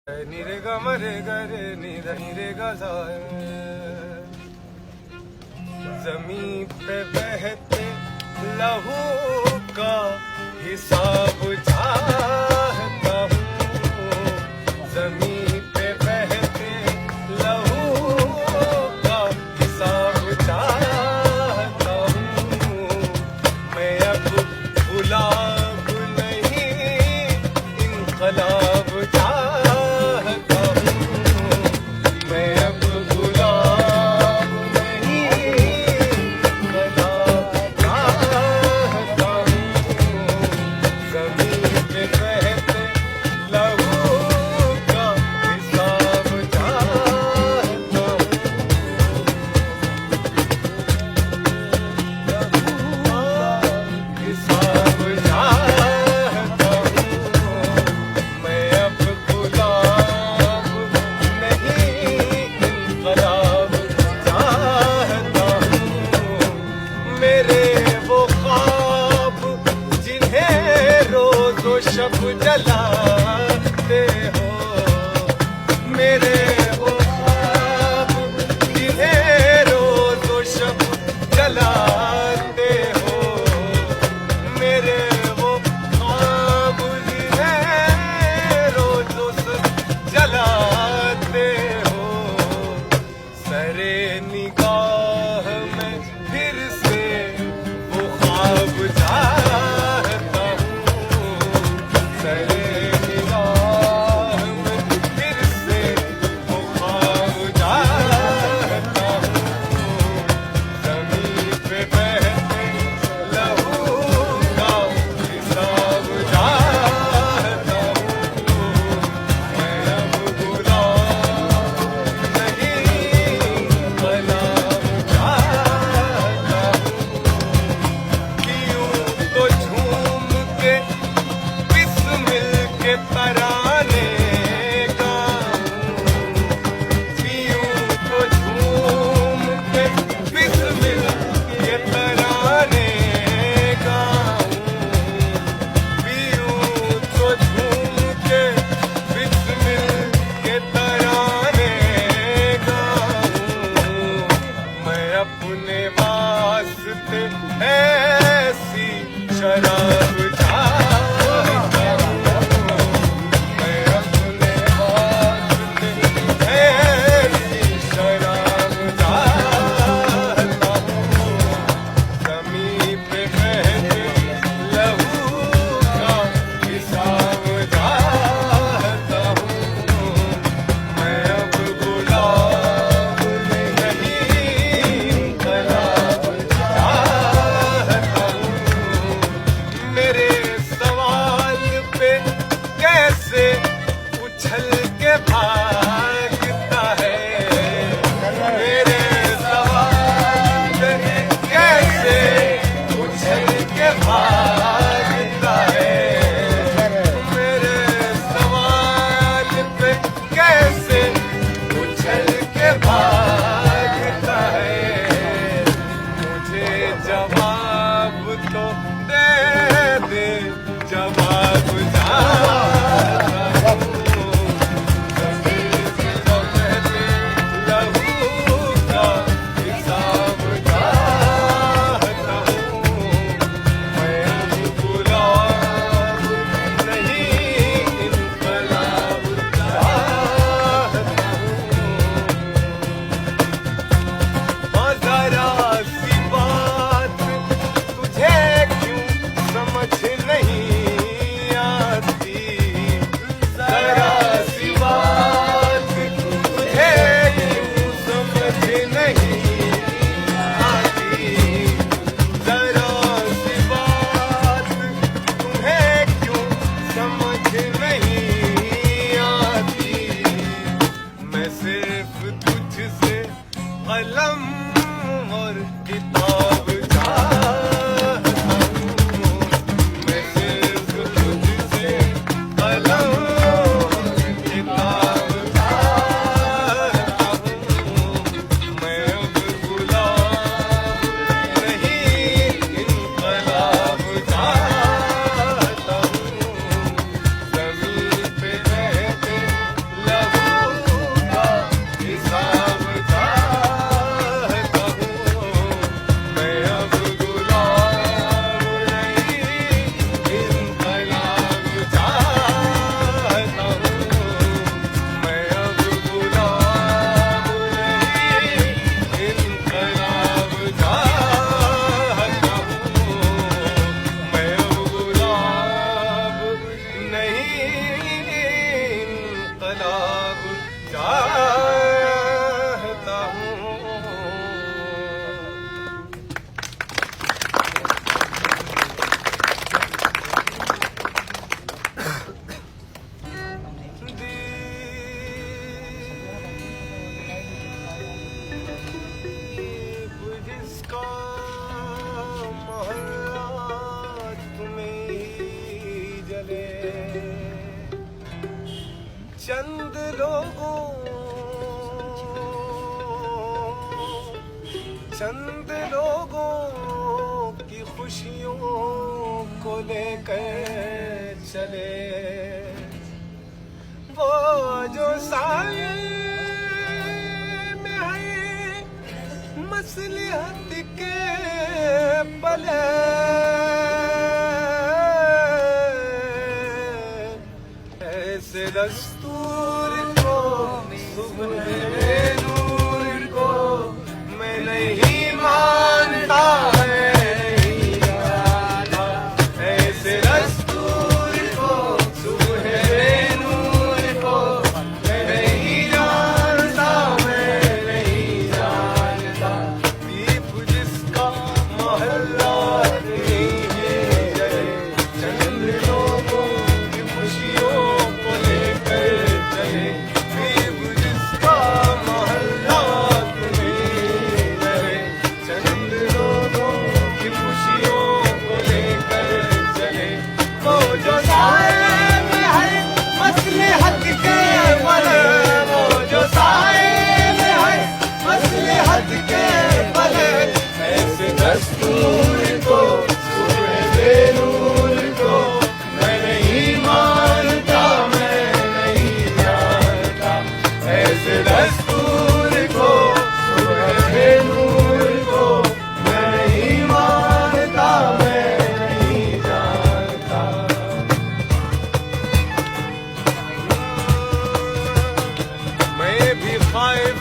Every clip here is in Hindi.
नी रे गा म रे गा रे नी रे गा सा। जमीन पे बहते लहू का हिसाब चाहता हूँ। जमीन पे बहते लहू का हिसाब चाहता हूँ। मैं अब गुलाब नहीं इनकलाब चाहता हूँ। मैं अब गुलाब नहीं इनकलाब चाहता हूँ। जमीन पे बहते लहू का हिसाब चाहता हूँ। हिसाब चाहता हूँ। मैं अब गुलाब नहीं इनकलाब चाहता हूँ। मेरे वो ख्वाब जिन्हें रोज़ो शब जलाते हो। मेरे वो ख्वाब जिन्हें रोज़ो शब जलाते हो। मेरे वो ख्वाब जिन्हें रोज़ो शब जलाते हो। सरे निगाह में फिर से वो ख्वाब चाहता हूँ। सरे निगाह में फिर से वो ख्वाब चाहता हूँ। ज़मीन पे बहते लहू का हिसाब चाहता हूँ। मैं अब गुलाब नहीं गुलाब चाहता हूँ। कि यूं तो झूम के बिस्मिल के तराने गाऊं। कि यूं तो झूम के बिस्मिल के तराने गाऊं। कि यूं तो झूम के बिस्मिल के तराने गाऊं। मैं अपने वास्ते ऐसी शराब चाहता हूँ। मैं अपने वास्ते ऐसी शराब चाहता हूँ। ज़मीन पे बहते लहू का हिसाब चाहता हूँ। मैं अब गुलाब नहीं इनकलाब चाहता हूँ। मेरे सवाल पे कैसे उछल के भागता है। मेरे सवाल पे कैसे उछल के भागता है। मेरे सवाल पे कैसे उछल के भागता है। मुझे जवाब तो दे दे जवाब चाहता हूँ। इनकलाब चाहता हूँ। चंद लोगों की खुशियों को लेकर चले, वो जो साए में है मसलिहत के पले, ऐसे दस्तूर को सुबह नूर को मैं नहीं मानता है, नहीं मानता। ऐसे दस्तूर को सुबह नूर को मैं नहीं जानता, मैं नहीं जानता। दीप जिसका मोहल्ला नहीं है जले, चंद लोगों की खुशियों को लेकर चले। दीप जिसका मोहल्ला जो साए में है मसलिहत के पले, वो जो साए में है मसलिहत के पले, ऐसे दस्तूर को सुबह नूर को मैं नहीं मानता, मैं नहीं जानता। ऐसे दस्तूर को सुबह नूर को मैं नहीं मानता, मैं नहीं जानता। मैं भी खाइफ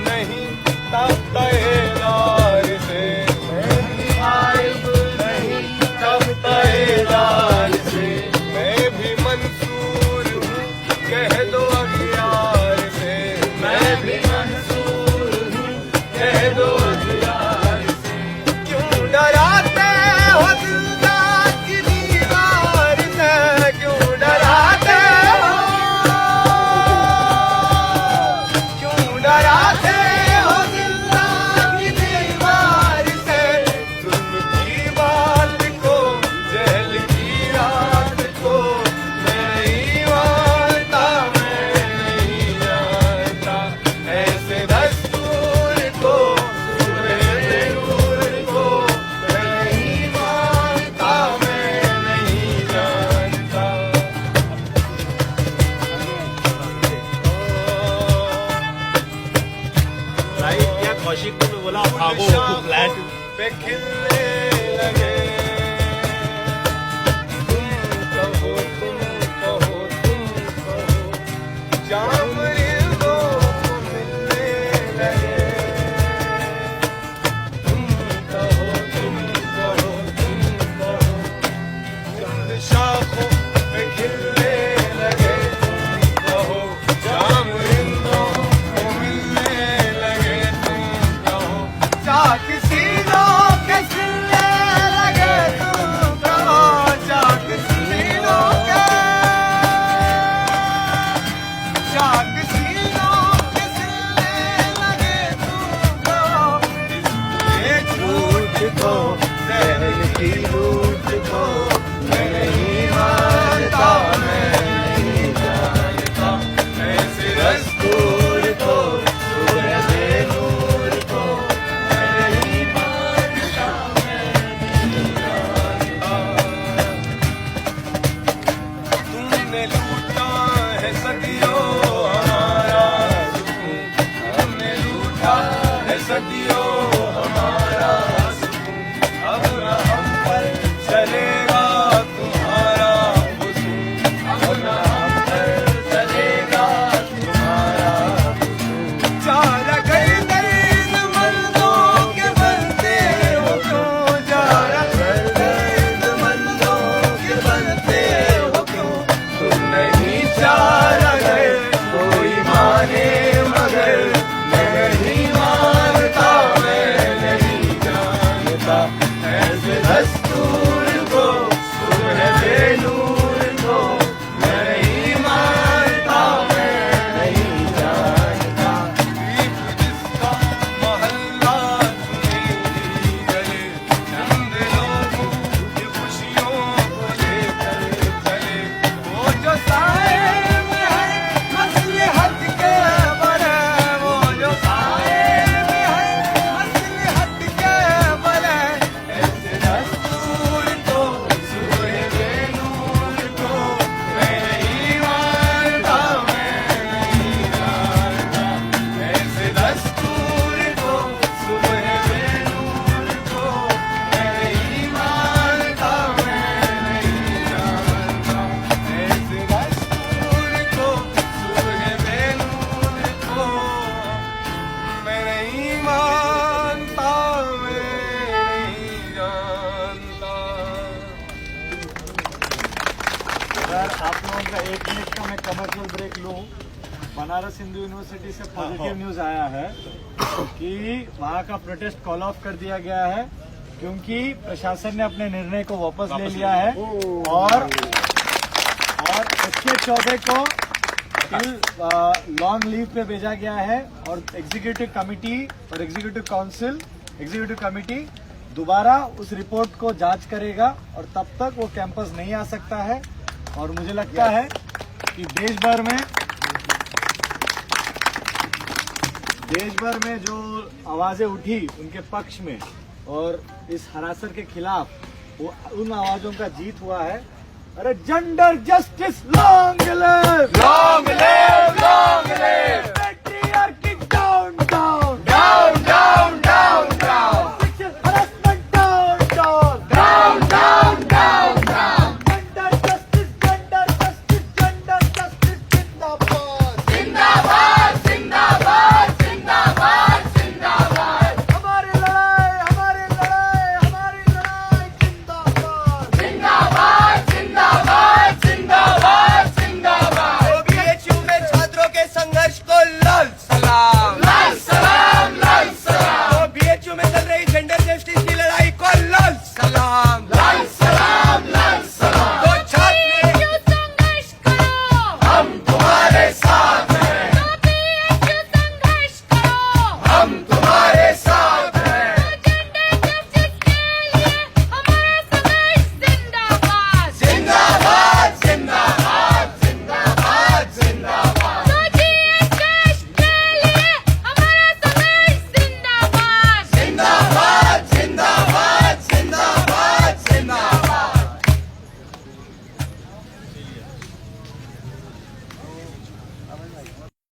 नहीं तख्ते-ए-दार से, मैं भी खाइफ नहीं तख्ते-ए-दार से। मैं भी मंसूर हूँ कह दो अगियार से, मैं भी मंसूर हूँ कह दो अगियार से। क्यों डराते हो दिलदार की दीवार से, क्यों डराते हो, डराते हो दिलदार की दीवार से। जुल्म की बात को, जहल की रात को मैं नहीं मानता, मैं नहीं जानता। ऐसे दस्तूर को सुबह नूर को मैं नहीं मानता, मैं नहीं जानता। क्या कौशिक को बोला भागो फ्लैट पे खिलने लगे। तुम कहो, तुम कहो, तुम कहो, जाम रिंदों को मिलने लगे। तुम कहो, तुम कहो, तुम कहो, चंद शाखों पे खिलने लगे। तुम कहो, जाम रिंदों को मिलने लगे। तुम कहो, चाक सीनों के सिलने लगे। तुम कहो, चाक सीनों के, चाक सीनों के सिलने लगे। तुम कहो, इसलिए झूठ को, जहर की लूट को मैं नहीं मानता, मैं नहीं जानता। ऐसे दस्तूर को सुबह नूर को मैं नहीं मानता, मैं नहीं जानता। तुमने लूटा है सदियों हमारा सुकून, तुमने लूटा है सदियों हमारा सुकून। अब न हम पर चलेगा बनारस हिंदू यूनिवर्सिटी से पॉजिटिव न्यूज आया है कि वहाँ का प्रोटेस्ट कॉल ऑफ कर दिया गया है क्योंकि प्रशासन ने अपने निर्णय को वापस ले लिया है और SK चौबे को लॉन्ग लीव पे भेजा गया है और एग्जीक्यूटिव कमिटी और एग्जीक्यूटिव कमिटी दोबारा उस रिपोर्ट को जांच करेगा और तब तक वो कैंपस नहीं आ सकता है। और मुझे लगता है कि देश भर में जो आवाजें उठी उनके पक्ष में और इस हरासर के खिलाफ वो उन आवाजों का जीत हुआ है। अरे gender justice long live! Long live!